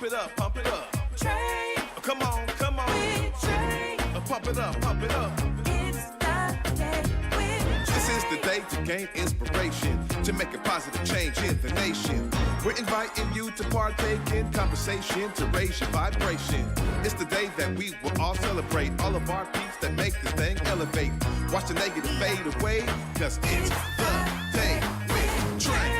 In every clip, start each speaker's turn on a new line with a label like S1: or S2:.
S1: Pump it up, pump it up.
S2: Trae.
S1: Come on, come on.
S2: With Trae.
S1: Pump it up, pump it up.
S2: It's the day with Trae.
S1: This is the day to gain inspiration, to make a positive change in the nation. We're inviting you to partake in conversation, to raise your vibration. It's the day that we will all celebrate all of our peace that make this thing elevate. Watch the negative fade away, cause it's the day with Trae.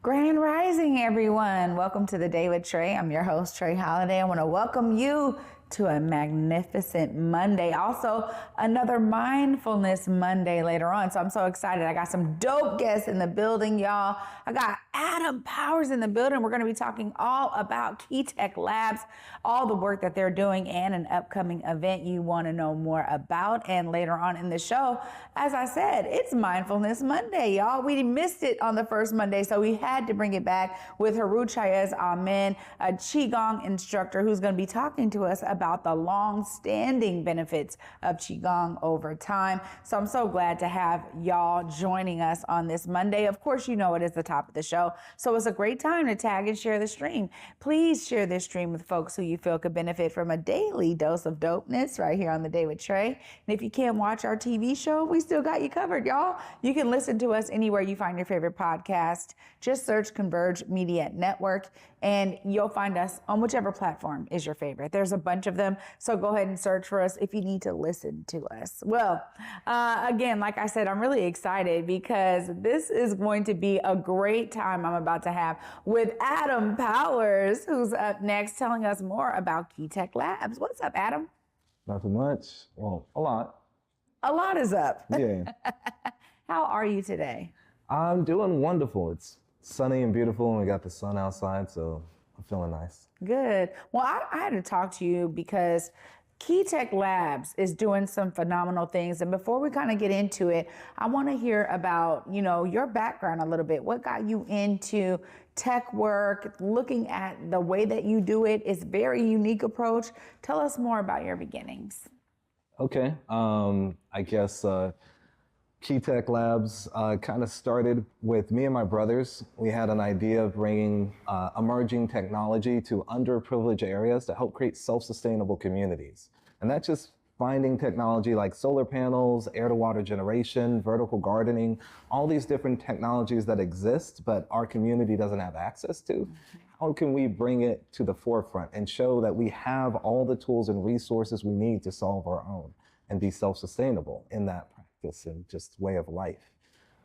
S3: Grand Rising, everyone. Welcome to the Day with Trae. I'm your host, Trae Holiday. I want to welcome you to a magnificent Monday. Also, another Mindfulness Monday later on. So I'm so excited. I got some dope guests in the building, y'all. I got Adam Powers in the building. We're going to be talking all about Qigong Labs, all the work that they're doing, and an upcoming event you want to know more about. And later on in the show, as I said, it's Mindfulness Monday, y'all. We missed it on the first Monday, so we had to bring it back with Heru TchaasAmen, a Qigong instructor who's going to be talking to us about the long-standing benefits of Qigong over time. So I'm so glad to have y'all joining us on this Monday. Of course, you know it is the top of the show, so it's a great time to tag and share the stream. Please share this stream with folks who you feel could benefit from a daily dose of dopeness right here on The Day with Trae. And if you can't watch our TV show, we still got you covered, y'all. You can listen to us anywhere you find your favorite podcast. Just search Converge Media Network, and you'll find us on whichever platform is your favorite. There's a bunch of them, so go ahead and search for us if you need to listen to us. Well, again, like I said, I'm really excited because this is going to be a great time I'm about to have with Adam Powers, who's up next telling us more about Qigong Labs. What's up, Adam?
S4: Nothing much. Well, a lot.
S3: A lot is up.
S4: Yeah.
S3: How are you today?
S4: I'm doing wonderful. It's sunny and beautiful, and we got the sun outside, so I'm feeling nice.
S3: Good. Well, I had to talk to you because Qigong Labs is doing some phenomenal things. And before we kind of get into it, I want to hear about, your background a little bit. What got you into tech work, looking at the way that you do it? It's a very unique approach. Tell us more about your beginnings.
S4: Okay. I guess Qigong Labs kind of started with me and my brothers. We had an idea of bringing emerging technology to underprivileged areas to help create self-sustainable communities. And that's just finding technology like solar panels, air-to-water generation, vertical gardening, all these different technologies that exist, but our community doesn't have access to. How can we bring it to the forefront and show that we have all the tools and resources we need to solve our own and be self-sustainable in that practice and just way of life?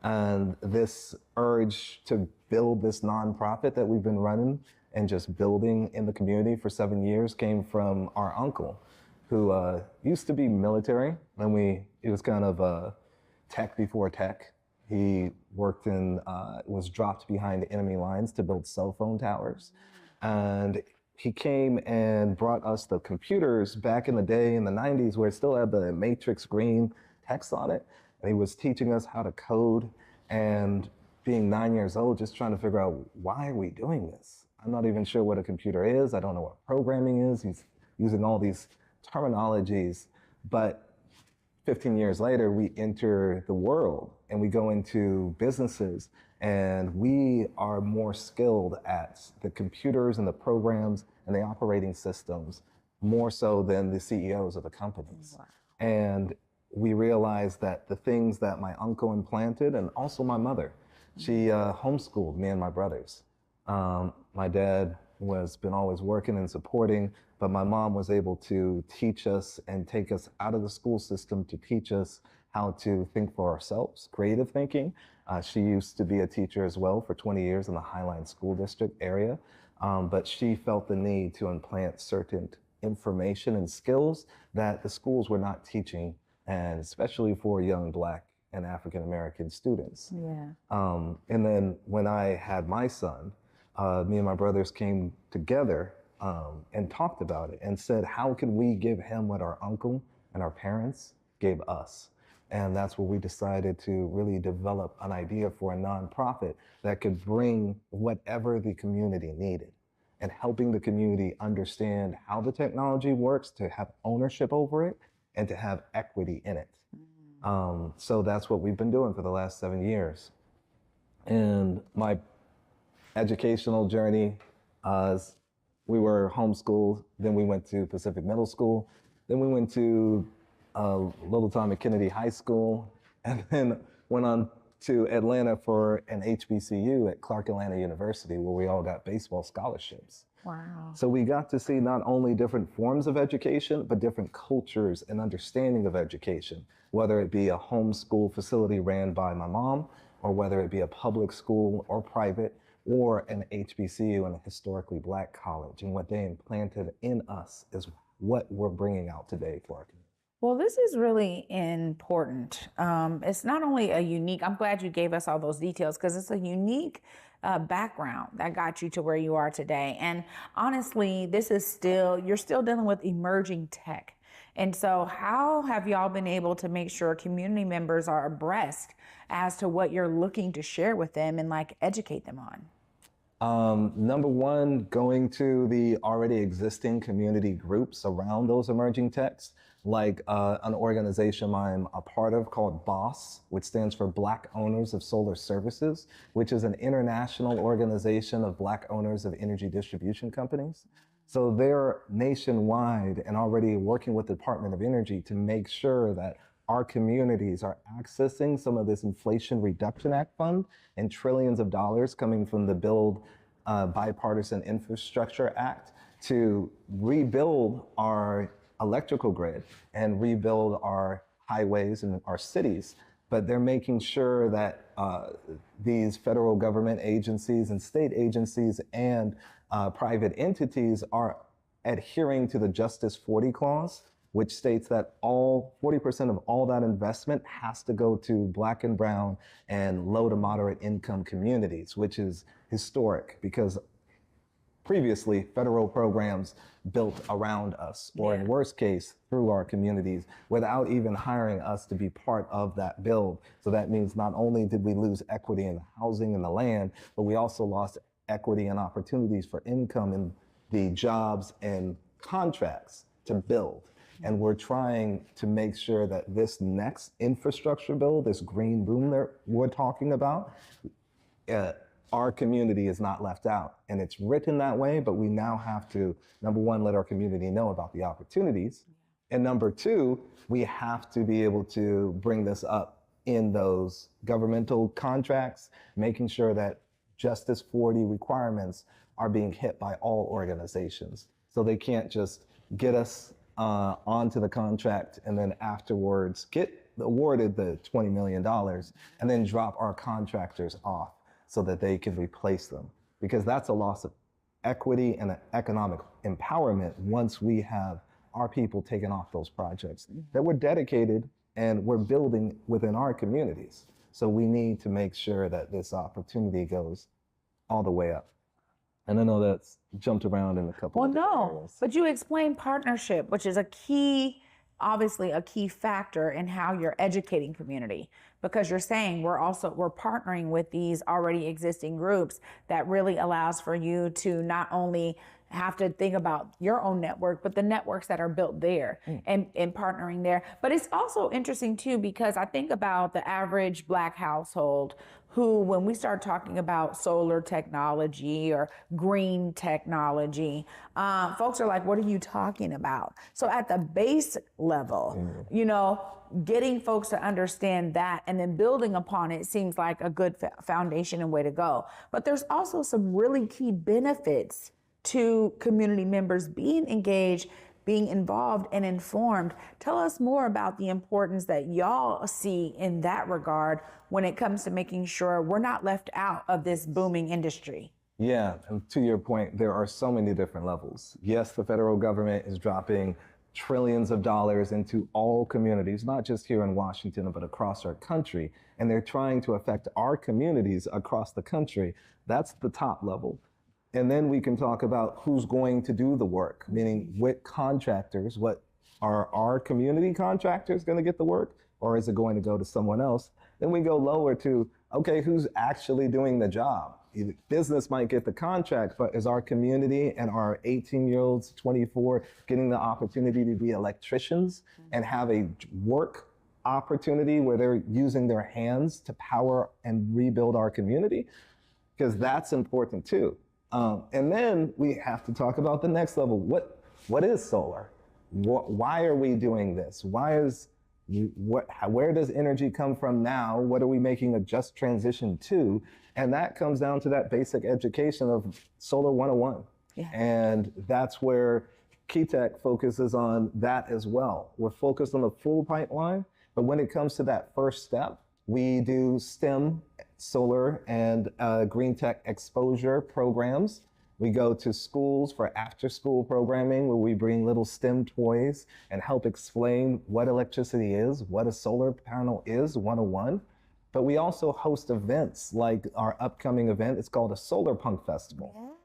S4: And this urge to build this nonprofit that we've been running and just building in the community for 7 years came from our uncle, who used to be military, and he was kind of tech before tech. He worked was dropped behind enemy lines to build cell phone towers. And he came and brought us the computers back in the day in the 90s where it still had the matrix green text on it. And he was teaching us how to code, and being 9 years old, just trying to figure out, why are we doing this? I'm not even sure what a computer is. I don't know what programming is. He's using all these terminologies, but 15 years later, we enter the world and we go into businesses, and we are more skilled at the computers and the programs and the operating systems, more so than the CEOs of the companies.
S3: Wow.
S4: And we realized that the things that my uncle implanted, and also my mother, she homeschooled me and my brothers. My dad been always working and supporting, but my mom was able to teach us and take us out of the school system to teach us how to think for ourselves, creative thinking. She used to be a teacher as well for 20 years in the Highline School District area, but she felt the need to implant certain information and skills that the schools were not teaching, and especially for young Black and African American students.
S3: Yeah.
S4: And then when I had my son, me and my brothers came together and talked about it and said, how can we give him what our uncle and our parents gave us? And that's where we decided to really develop an idea for a nonprofit that could bring whatever the community needed, and helping the community understand how the technology works, to have ownership over it, and to have equity in it. So that's what we've been doing for the last 7 years. And my educational journey, we were homeschooled, then we went to Pacific Middle School, then we went to Little Tommy Kennedy High School, and then went on to Atlanta for an HBCU at Clark Atlanta University, where we all got baseball scholarships.
S3: Wow.
S4: So we got to see not only different forms of education, but different cultures and understanding of education, whether it be a homeschool facility ran by my mom, or whether it be a public school or private, or an HBCU and a historically Black college. And what they implanted in us is what we're bringing out today for our community.
S3: Well, this is really important. It's not only a unique, I'm glad you gave us all those details, because it's a unique background that got you to where you are today. And honestly, you're still dealing with emerging tech. And so how have y'all been able to make sure community members are abreast as to what you're looking to share with them and like educate them on?
S4: Number one, going to the already existing community groups around those emerging techs, like an organization I'm a part of called BOSS, which stands for Black Owners of Solar Services, which is an international organization of Black owners of energy distribution companies. So they're nationwide and already working with the Department of Energy to make sure that our communities are accessing some of this Inflation Reduction Act fund and trillions of dollars coming from the Build Bipartisan Infrastructure Act to rebuild our electrical grid and rebuild our highways and our cities. But they're making sure that these federal government agencies and state agencies and private entities are adhering to the Justice 40 clause, which states that 40% of all that investment has to go to Black and brown and low to moderate income communities, which is historic because previously federal programs built around us, or in worst case, through our communities, without even hiring us to be part of that build. So that means not only did we lose equity in the housing and the land, but we also lost equity and opportunities for income in the jobs and contracts to build. And we're trying to make sure that this next infrastructure bill, this green boom that we're talking about, our community is not left out. And it's written that way, but we now have to, number one, let our community know about the opportunities. And number two, we have to be able to bring this up in those governmental contracts, making sure that Justice 40 requirements are being hit by all organizations. So they can't just get us onto the contract and then afterwards get awarded the $20 million and then drop our contractors off so that they can replace them. Because that's a loss of equity and economic empowerment once we have our people taken off those projects that we're dedicated and we're building within our communities. So we need to make sure that this opportunity goes all the way up. And I know that's jumped around in a couple of different areas.
S3: But you explained partnership, which is a key, obviously a key factor in how you're educating community, because you're saying we're partnering with these already existing groups that really allows for you to not only have to think about your own network, but the networks that are built there and partnering there. But it's also interesting too, because I think about the average Black household who, when we start talking about solar technology or green technology, folks are like, what are you talking about? So at the base level, you know, getting folks to understand that and then building upon it seems like a good foundation and way to go. But there's also some really key benefits to community members being engaged, being involved and informed. Tell us more about the importance that y'all see in that regard when it comes to making sure we're not left out of this booming industry.
S4: Yeah, and to your point, there are so many different levels. Yes, the federal government is dropping trillions of dollars into all communities, not just here in Washington, but across our country. And they're trying to affect our communities across the country. That's the top level. And then we can talk about who's going to do the work, meaning what contractors, what are our community contractors going to get the work, or is it going to go to someone else? Then we go lower to, okay, who's actually doing the job? Business might get the contract, but is our community and our 18-year-olds, 24, getting the opportunity to be electricians and have a work opportunity where they're using their hands to power and rebuild our community, because that's important too. And then we have to talk about the next level. What is solar? Why are we doing this? Where does energy come from now? What are we making a just transition to? And that comes down to that basic education of Solar 101.
S3: Yeah.
S4: And that's where Qtech focuses on that as well. We're focused on the full pipeline, but when it comes to that first step, we do STEM, solar and green tech exposure programs. We go to schools for after-school programming where we bring little STEM toys and help explain what electricity is, what a solar panel is, 101. But we also host events like our upcoming event. It's called a Solar Punk Festival.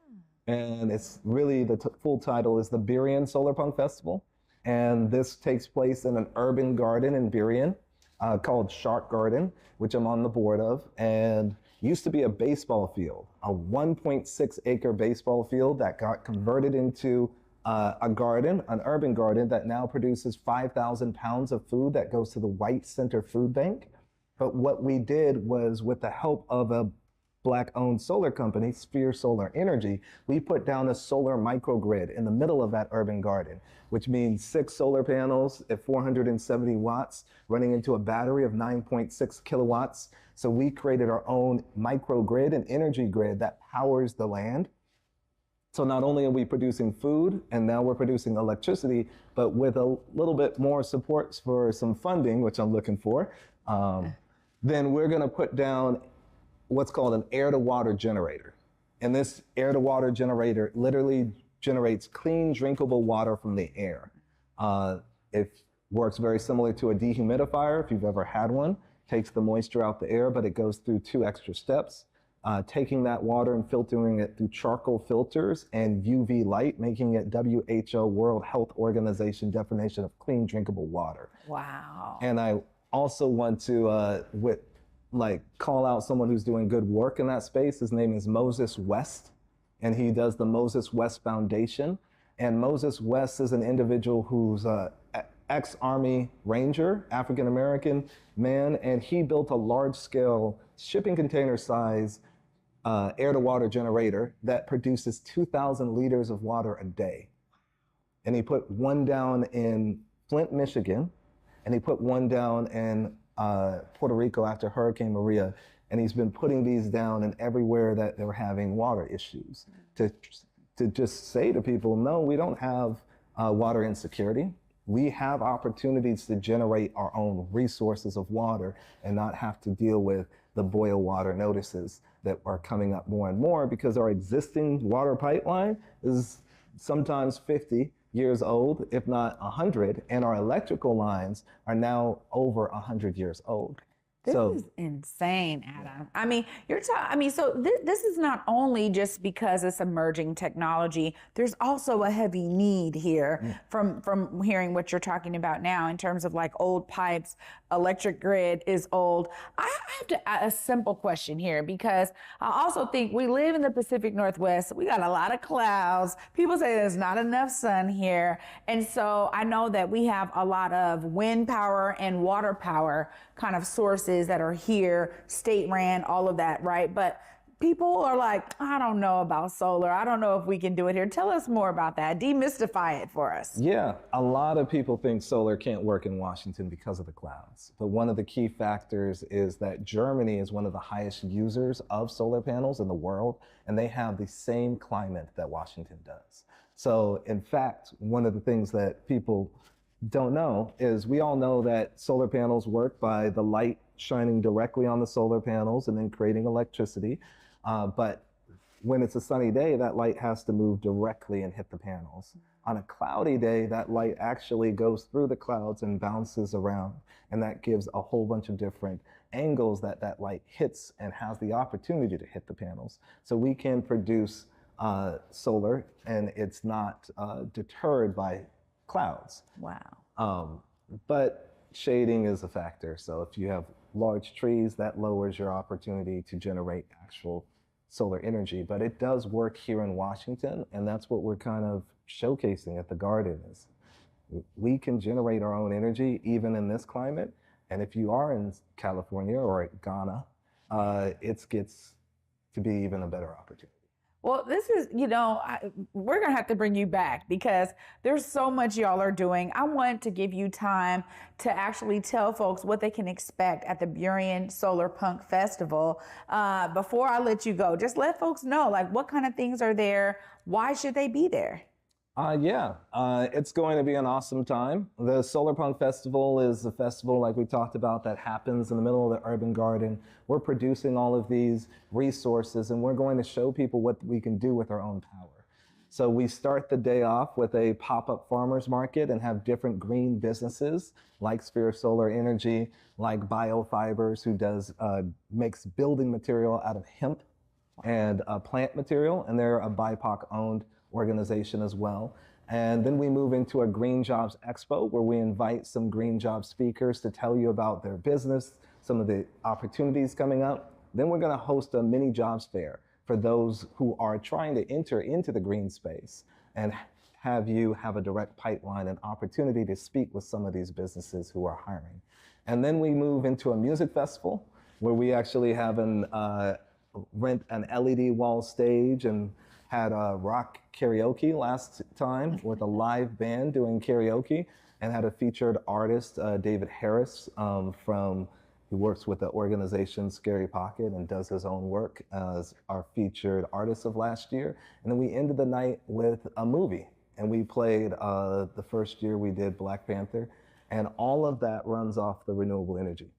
S4: Yeah. And it's really, the full title is the Burien Solar Punk Festival. And this takes place in an urban garden in Burien called Shark Garden, which I'm on the board of. And used to be a baseball field, a 1.6 acre baseball field that got converted into a garden, an urban garden that now produces 5,000 pounds of food that goes to the White Center Food Bank. But what we did was, with the help of a Black-owned solar company, Sphere Solar Energy, we put down a solar microgrid in the middle of that urban garden, which means 6 solar panels at 470 watts running into a battery of 9.6 kilowatts. So we created our own microgrid and energy grid that powers the land. So not only are we producing food, and now we're producing electricity, but with a little bit more support for some funding, which I'm looking for, then we're going to put down what's called an air-to-water generator. And this air-to-water generator literally generates clean, drinkable water from the air. It works very similar to a dehumidifier, if you've ever had one. Takes the moisture out the air, but it goes through 2 extra steps. Taking that water and filtering it through charcoal filters and UV light, making it WHO, World Health Organization definition of clean, drinkable water.
S3: Wow.
S4: And I also want to call out someone who's doing good work in that space. His name is Moses West, and he does the Moses West Foundation. And Moses West is an individual who's ex-Army Ranger, African-American man, and he built a large-scale shipping container size air-to-water generator that produces 2,000 liters of water a day. And he put one down in Flint, Michigan, and he put one down in Puerto Rico after Hurricane Maria. And he's been putting these down in everywhere that they were having water issues to just say to people, no, we don't have water insecurity. We have opportunities to generate our own resources of water and not have to deal with the boil water notices that are coming up more and more, because our existing water pipeline is sometimes 50 years old, if not 100, and our electrical lines are now over 100 years old.
S3: This is insane, Adam. I mean, this is not only just because it's emerging technology. There's also a heavy need here from hearing what you're talking about now in terms of like old pipes, electric grid is old. I have to ask a simple question here, because I also think we live in the Pacific Northwest. We got a lot of clouds. People say there's not enough sun here. And so I know that we have a lot of wind power and water power kind of sources that are here, state ran, all of that, right? But people are like, I don't know about solar. I don't know if we can do it here. Tell us more about that. Demystify it for us.
S4: Yeah, a lot of people think solar can't work in Washington because of the clouds. But one of the key factors is that Germany is one of the highest users of solar panels in the world, and they have the same climate that Washington does. So in fact, one of the things that people don't know is, we all know that solar panels work by the light shining directly on the solar panels and then creating electricity. But when it's a sunny day, that light has to move directly and hit the panels. On a cloudy day, that light actually goes through the clouds and bounces around. And that gives a whole bunch of different angles that that light hits and has the opportunity to hit the panels. So we can produce solar, and it's not deterred by clouds.
S3: Wow.
S4: But shading is a factor. So if you have large trees, that lowers your opportunity to generate actual solar energy. But it does work here in Washington, and that's what we're kind of showcasing at the garden is we can generate our own energy even in this climate. And if you are in California or Ghana, it gets to be even a better opportunity.
S3: Well, this is, we're going to have to bring you back because there's so much y'all are doing. I want to give you time to actually tell folks what they can expect at the Burien Solar Punk Festival. Before I let you go, just let folks know, like, what kind of things are there? Why should they be there?
S4: It's going to be an awesome time. The Solar Punk Festival is a festival, like we talked about, that happens in the middle of the urban garden. We're producing all of these resources, and we're going to show people what we can do with our own power. So we start the day off with a pop-up farmers market and have different green businesses like Sphere Solar Energy, like Biofibers, who makes building material out of hemp and plant material, and they're a BIPOC-owned organization as well. And then we move into a Green Jobs Expo where we invite some green job speakers to tell you about their business, some of the opportunities coming up. Then we're going to host a mini jobs fair for those who are trying to enter into the green space and have you have a direct pipeline and opportunity to speak with some of these businesses who are hiring. And then we move into a music festival where we actually have rent an LED wall stage and had rock karaoke last time with a live band doing karaoke, and had a featured artist, David Harris, who works with the organization Scary Pocket and does his own work as our featured artist of last year. And then we ended the night with a movie, and we played the first year we did Black Panther, and all of that runs off the renewable energy.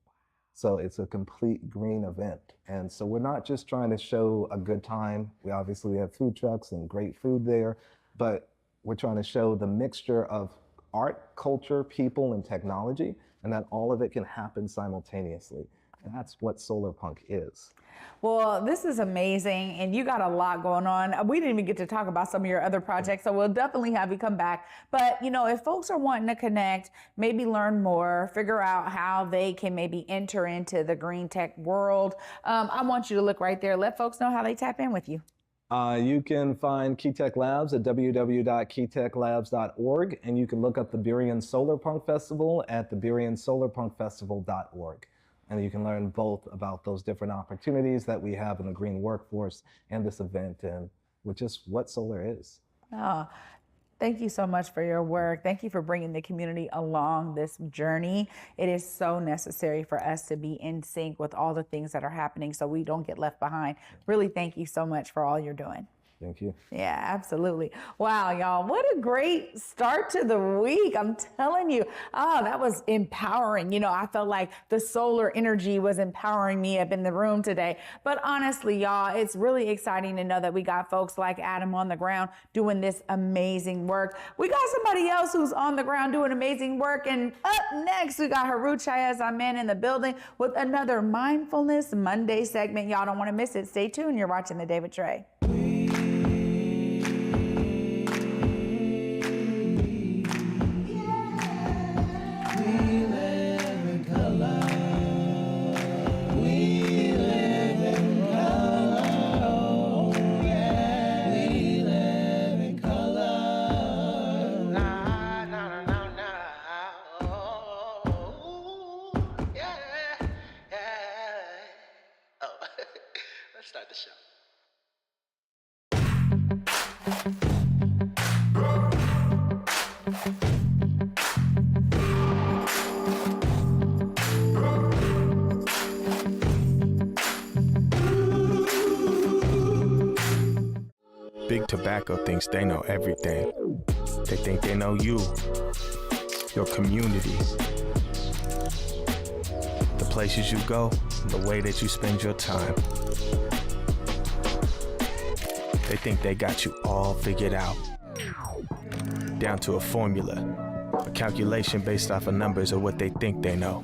S4: So it's a complete green event. And so we're not just trying to show a good time. We obviously have food trucks and great food there, but we're trying to show the mixture of art, culture, people, and technology, and that all of it can happen simultaneously. And that's what solar punk is.
S3: Well, this is amazing, and you got a lot going on. We didn't even get to talk about some of your other projects, so we'll definitely have you come back. But, if folks are wanting to connect, maybe learn more, figure out how they can maybe enter into the green tech world, I want you to look right there. Let folks know how they tap in with you.
S4: You can find Qtech Labs at www.qtechlabs.org, and you can look up the Burien Solar Punk Festival at the BurienSolarPunkFestival.org. And you can learn both about those different opportunities that we have in the green workforce and this event, and which is what solar is.
S3: Oh, thank you so much for your work. Thank you for bringing the community along this journey. It is so necessary for us to be in sync with all the things that are happening so we don't get left behind. Really, thank you so much for all you're doing.
S4: Thank you.
S3: Yeah, absolutely. Wow, y'all, what a great start to the week. I'm telling you, that was empowering. I felt like the solar energy was empowering me up in the room today. But honestly, y'all, it's really exciting to know that we got folks like Adam on the ground doing this amazing work. We got somebody else who's on the ground doing amazing work. And up next, we got Heru TchaasAmen in the building with another Mindfulness Monday segment. Y'all don't want to miss it. Stay tuned. You're watching The Day with Trae.
S5: Let's start the show.
S6: Big Tobacco thinks they know everything. They think they know you, your community, the places you go, the way that you spend your time. They think they got you all figured out, down to a formula, a calculation based off of numbers of what they think they know.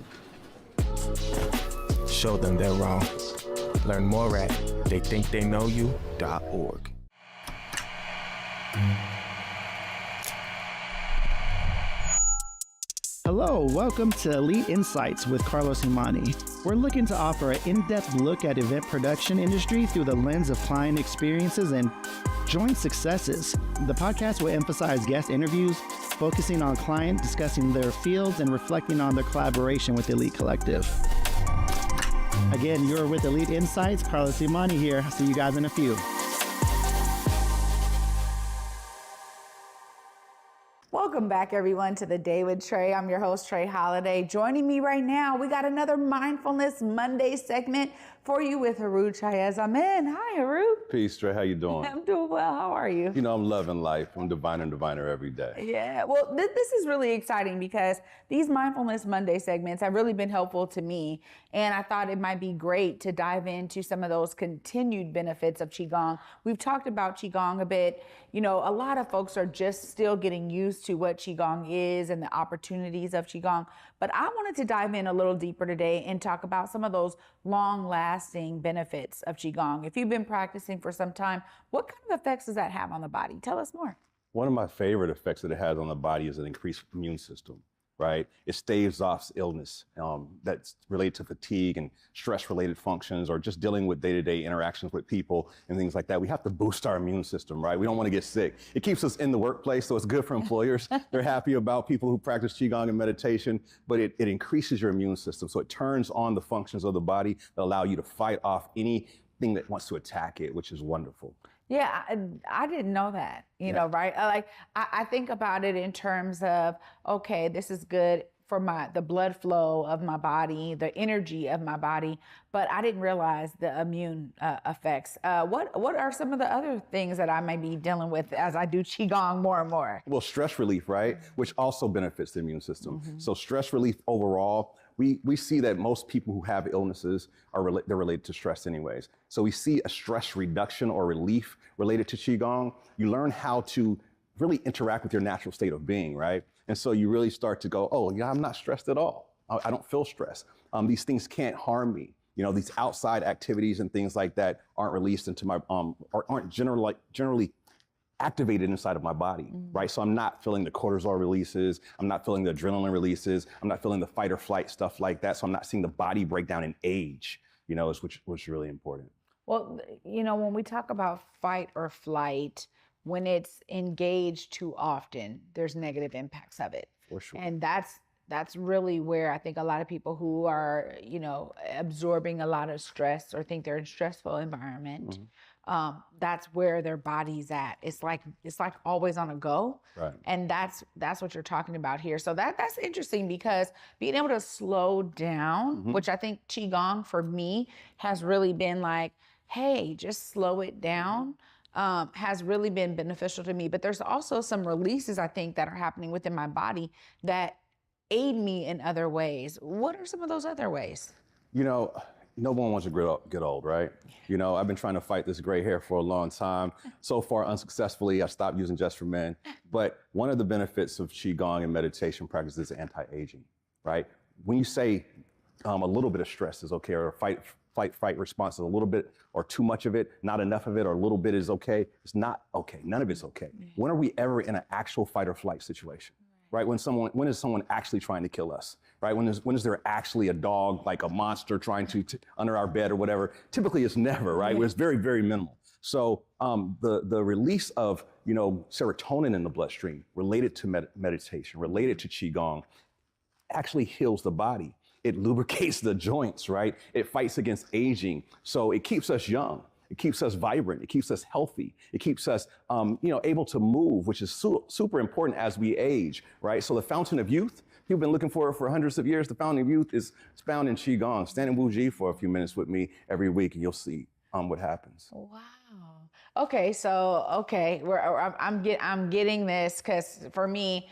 S6: Show them they're wrong. Learn more at theythinktheyknowyou.org.
S7: Hello, welcome to Elite Insights with Carlos Imani. We're looking to offer an in-depth look at event production industry through the lens of client experiences and joint successes. The podcast will emphasize guest interviews, focusing on client, discussing their fields, and reflecting on their collaboration with Elite Collective. Again, you're with Elite Insights. Carlos Imani here. I'll see you guys in a few.
S3: Welcome back, everyone, to the Day with Trae. I'm your host, Trae Holiday. Joining me right now, we got another Mindfulness Monday segment for you with Heru TchaasAmen. Hi, Heru.
S5: Peace, Trae. How you doing?
S3: I'm doing well. How are you?
S5: You know, I'm loving life. I'm diviner and diviner every day.
S3: Yeah, well, this is really exciting because these Mindfulness Monday segments have really been helpful to me. And I thought it might be great to dive into some of those continued benefits of Qigong. We've talked about Qigong a bit. You know, a lot of folks are just still getting used to what Qigong is and the opportunities of Qigong. But I wanted to dive in a little deeper today and talk about some of those long-lasting benefits of Qigong. If you've been practicing for some time, what kind of effects does that have on the body? Tell us more.
S5: One of my favorite effects that it has on the body is an increased immune system, right? It staves off illness that's related to fatigue and stress-related functions or just dealing with day-to-day interactions with people and things like that. We have to boost our immune system, right? We don't want to get sick. It keeps us in the workplace, so it's good for employers. They're happy about people who practice Qigong and meditation, but it increases your immune system. So it turns on the functions of the body that allow you to fight off anything that wants to attack it, which is wonderful.
S3: Yeah, I didn't know that, you know, right? I think about it in terms of, okay, this is good for the blood flow of my body, the energy of my body, but I didn't realize the immune effects. What are some of the other things that I may be dealing with as I do Qigong more and more?
S5: Well, stress relief, right? Which also benefits the immune system. So stress relief overall, we see that most people who have illnesses they're related to stress anyways. So we see a stress reduction or relief related to Qigong. You learn how to really interact with your natural state of being, right? And so you really start to go, oh, yeah, I'm not stressed at all. I don't feel stress. These things can't harm me. You know, these outside activities and things like that aren't released into my, or aren't generally activated inside of my body, right? So I'm not feeling the cortisol releases. I'm not feeling the adrenaline releases. I'm not feeling the fight or flight stuff like that. So I'm not seeing the body break down in age, you know, which is really important.
S3: Well, you know, when we talk about fight or flight, when it's engaged too often, there's negative impacts of it.
S5: For sure.
S3: And that's really where I think a lot of people who are, you know, absorbing a lot of stress or think they're in a stressful environment, that's where their body's at. It's like always on a go.
S5: Right.
S3: And that's what you're talking about here. So that's interesting because being able to slow down, which I think Qigong for me has really been like, hey, just slow it down. Has really been beneficial to me. But there's also some releases, I think, that are happening within my body that aid me in other ways. What are some of those other ways?
S5: You know, no one wants to get old, right? You know, I've been trying to fight this gray hair for a long time. So far, unsuccessfully, I stopped using Just for Men. But one of the benefits of Qigong and meditation practice is anti-aging, right? When you say a little bit of stress is okay, or fight response is a little bit or too much of it, not enough of it, or a little bit is okay, it's not okay. None of it's okay. When are we ever in an actual fight or flight situation? Right? When is someone actually trying to kill us? Right? When is there actually a dog, like a monster trying to under our bed or whatever? Typically it's never, right? It's very, very minimal. So the release of, you know, serotonin in the bloodstream related to meditation, related to Qigong, actually heals the body. It lubricates the joints, right? It fights against aging. So it keeps us young. It keeps us vibrant. It keeps us healthy. It keeps us, you know, able to move, which is super important as we age, right? So the fountain of youth, people have been looking for it for hundreds of years. The fountain of youth is found in Qigong. Stand in Wuji for a few minutes with me every week, and you'll see what happens.
S3: Wow. Okay, so I'm getting this because for me,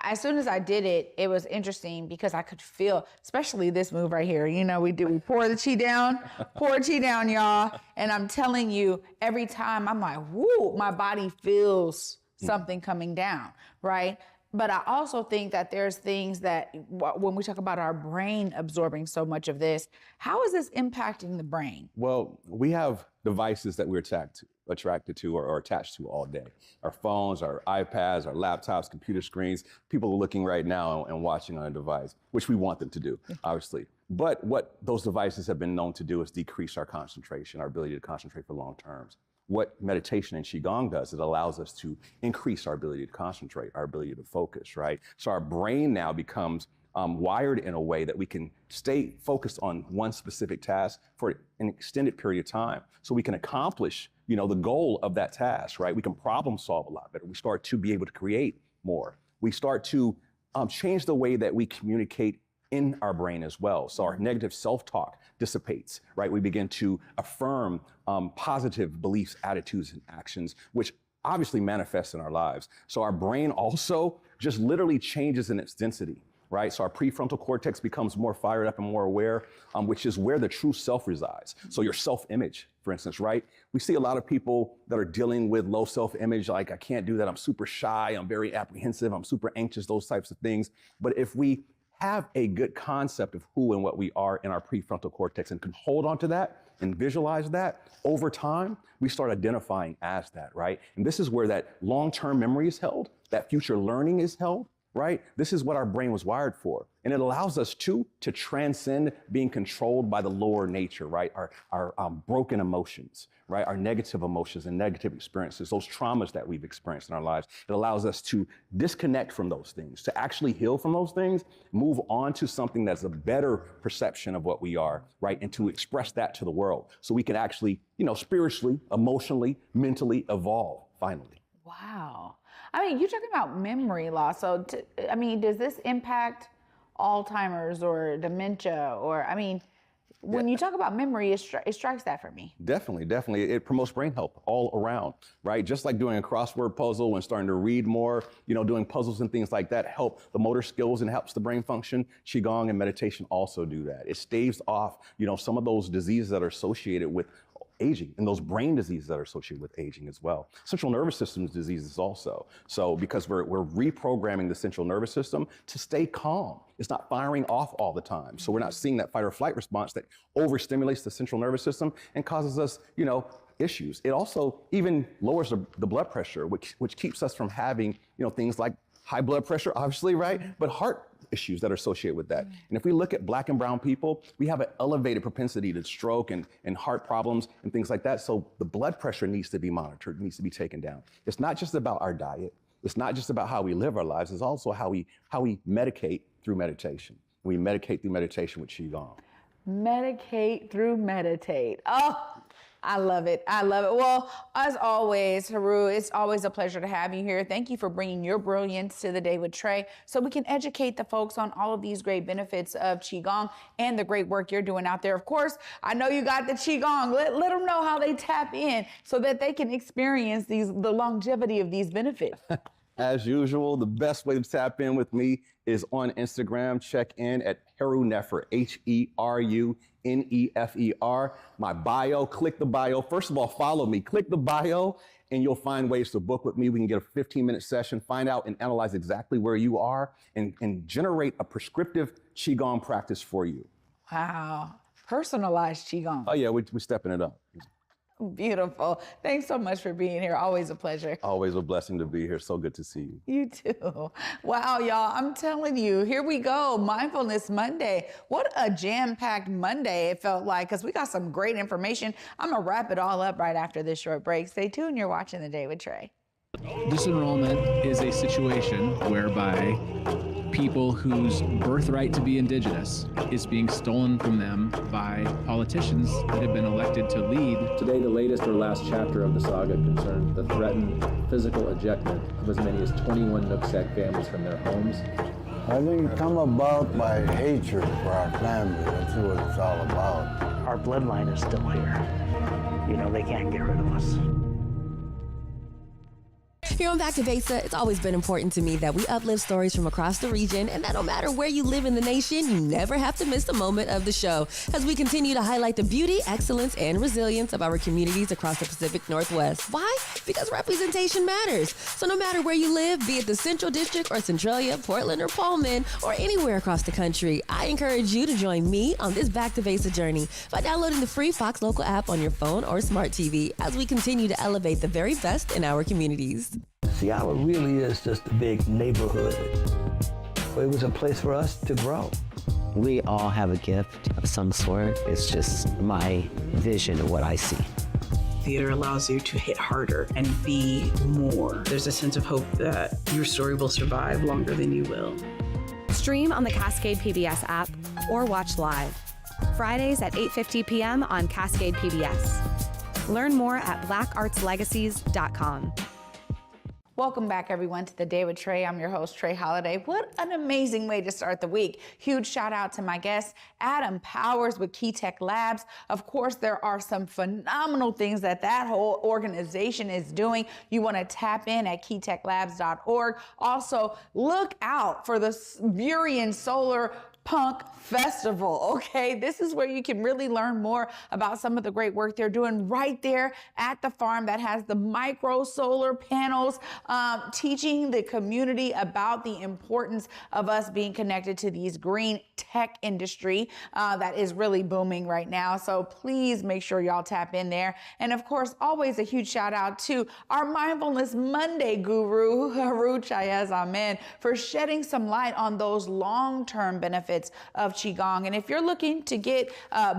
S3: as soon as I did it, it was interesting because I could feel, especially this move right here. You know, we pour the chi down, y'all. And I'm telling you, every time I'm like, whoo, my body feels something coming down, right? But I also think that there's things that when we talk about our brain absorbing so much of this, how is this impacting the brain?
S5: Well, we have devices that we're attracted to or attached to all day. Our phones, our iPads, our laptops, computer screens. People are looking right now and watching on a device, which we want them to do, obviously. But what those devices have been known to do is decrease our concentration, our ability to concentrate for long terms. what meditation and Qigong does, it allows us to increase our ability to concentrate, our ability to focus, right? So our brain now becomes wired in a way that we can stay focused on one specific task for an extended period of time. So we can accomplish, the goal of that task, right? We can problem solve a lot better. We start to be able to create more. We start to change the way that we communicate in our brain as well. So our negative self-talk dissipates, right? We begin to affirm positive beliefs, attitudes, and actions, which obviously manifest in our lives. So our brain also just literally changes in its density, right? So our prefrontal cortex becomes more fired up and more aware, which is where the true self resides. So your self-image, for instance, right? We see a lot of people that are dealing with low self-image, like, I can't do that, I'm super shy, I'm very apprehensive, I'm super anxious, those types of things. But if we have a good concept of who and what we are in our prefrontal cortex and can hold on to that and visualize that over time, we start identifying as that, right? And this is where that long-term memory is held, that future learning is held, right? This is what our brain was wired for. And it allows us to transcend being controlled by the lower nature, right? Our broken emotions, right? Our negative emotions and negative experiences, those traumas that we've experienced in our lives. It allows us to disconnect from those things, to actually heal from those things, move on to something that's a better perception of what we are, right? And to express that to the world. So we can actually, spiritually, emotionally, mentally evolve, finally.
S3: Wow. I mean, you're talking about memory loss. So, does this impact Alzheimer's or dementia? Or, when you talk about memory, it strikes that for me.
S5: Definitely. It promotes brain health all around, right? Just like doing a crossword puzzle and starting to read more, doing puzzles and things like that help the motor skills and helps the brain function. Qigong and meditation also do that. It staves off, some of those diseases that are associated with aging and those brain diseases that are associated with aging as well. Central nervous system diseases also. So because we're reprogramming the central nervous system to stay calm. It's not firing off all the time. So we're not seeing that fight or flight response that overstimulates the central nervous system and causes us, issues. It also even lowers the blood pressure, which keeps us from having, things like high blood pressure, obviously, right? But heart issues that are associated with that. And if we look at Black and brown people, we have an elevated propensity to stroke and heart problems and things like that. So the blood pressure needs to be monitored, needs to be taken down. It's not just about our diet. It's not just about how we live our lives. It's also how we medicate through meditation. We medicate through meditation with Qigong.
S3: Medicate through meditate. Oh, I love it. Well, as always, Heru, it's always a pleasure to have you here. Thank you for bringing your brilliance to the Day with Trae so we can educate the folks on all of these great benefits of Qigong and the great work you're doing out there. Of course, I know you got the Qigong. Let them know how they tap in so that they can experience the longevity of these benefits.
S5: As usual, the best way to tap in with me is on Instagram. Check in at Heru Nefer, HeruNefer. My bio, click the bio. First of all, follow me, click the bio, and you'll find ways to book with me. We can get a 15-minute session, find out and analyze exactly where you are, and generate a prescriptive Qigong practice for you.
S3: Wow. Personalized Qigong.
S5: Oh yeah, we're stepping it up.
S3: Beautiful. Thanks so much for being here. Always a pleasure.
S5: Always a blessing to be here. So good to see you.
S3: You too. Wow, y'all. I'm telling you, here we go. Mindfulness Monday. What a jam-packed Monday it felt like, because we got some great information. I'm going to wrap it all up right after this short break. Stay tuned. You're watching The Day with Trae.
S8: Disenrollment is a situation whereby people whose birthright to be indigenous is being stolen from them by politicians that have been elected to lead.
S9: Today, the latest or last chapter of the saga concerns the threatened physical ejectment of as many as 21 Nooksack families from their homes.
S10: I think it come about by hatred for our family. That's what it's all about.
S11: Our bloodline is still here. They can't get rid of us.
S12: Here on Back to Besa, it's always been important to me that we uplift stories from across the region, and that no matter where you live in the nation, you never have to miss a moment of the show as we continue to highlight the beauty, excellence, and resilience of our communities across the Pacific Northwest. Why? Because representation matters. So no matter where you live, be it the Central District or Centralia, Portland or Pullman, or anywhere across the country, I encourage you to join me on this Back to Besa journey by downloading the free Fox Local app on your phone or smart TV as we continue to elevate the very best in our communities.
S11: Seattle really is just a big neighborhood. It was a place for us to grow.
S13: We all have a gift of some sort. It's just my vision of what I see. theater allows you to hit harder and be more. There's a sense of hope that your story will survive longer than you will.
S14: Stream on the Cascade PBS app or watch live. Fridays at 8:50 p.m. on Cascade PBS. Learn more at blackartslegacies.com.
S3: Welcome back, everyone, to The Day with Trae. I'm your host, Trae Holiday. What an amazing way to start the week. Huge shout out to my guest, Adam Powers with Key Tech Labs. Of course, there are some phenomenal things that whole organization is doing. You want to tap in at keytechlabs.org. Also, look out for the Burien Solar Punk Festival, okay? This is where you can really learn more about some of the great work they're doing right there at the farm that has the micro solar panels, teaching the community about the importance of us being connected to these green tech industry that is really booming right now. So please make sure y'all tap in there. And of course, always a huge shout out to our Mindfulness Monday guru, Heru TchaasAmen, for shedding some light on those long-term benefits of Qigong. And if you're looking to get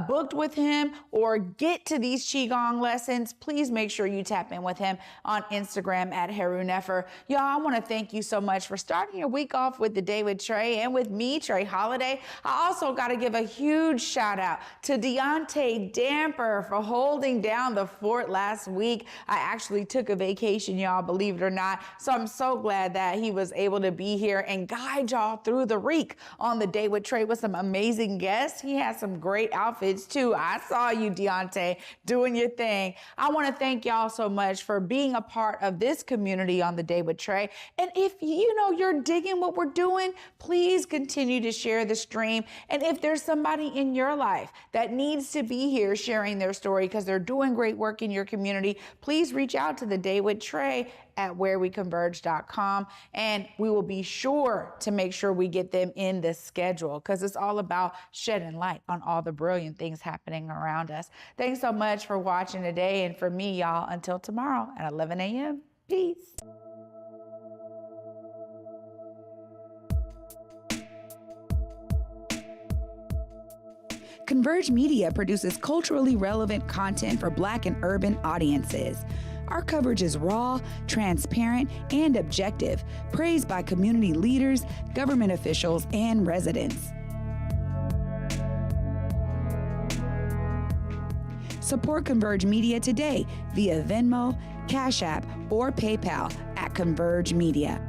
S3: booked with him or get to these Qigong lessons, please make sure you tap in with him on Instagram at Heru Nefer. Y'all, I want to thank you so much for starting your week off with The Day with Trae and with me, Trae Holiday. I also got to give a huge shout out to Deontay Damper for holding down the fort last week. I actually took a vacation, y'all, believe it or not. So I'm so glad that he was able to be here and guide y'all through the week on The Day with Trae with some amazing guests. He had some great outfits too. I saw you, Deontay, doing your thing. I want to thank y'all so much for being a part of this community on The Day with Trae. And if you're digging what we're doing, please continue to share the stream. And if there's somebody in your life that needs to be here sharing their story because they're doing great work in your community, please reach out to The Day with Trae at whereweconverge.com, and we will be sure to make sure we get them in the schedule because it's all about shedding light on all the brilliant things happening around us. Thanks so much for watching today, and for me, y'all, until tomorrow at 11 a.m. Peace. Converge Media produces culturally relevant content for Black and urban audiences. Our coverage is raw, transparent, and objective, praised by community leaders, government officials, and residents. Support Converge Media today via Venmo, Cash App, or PayPal at Converge Media.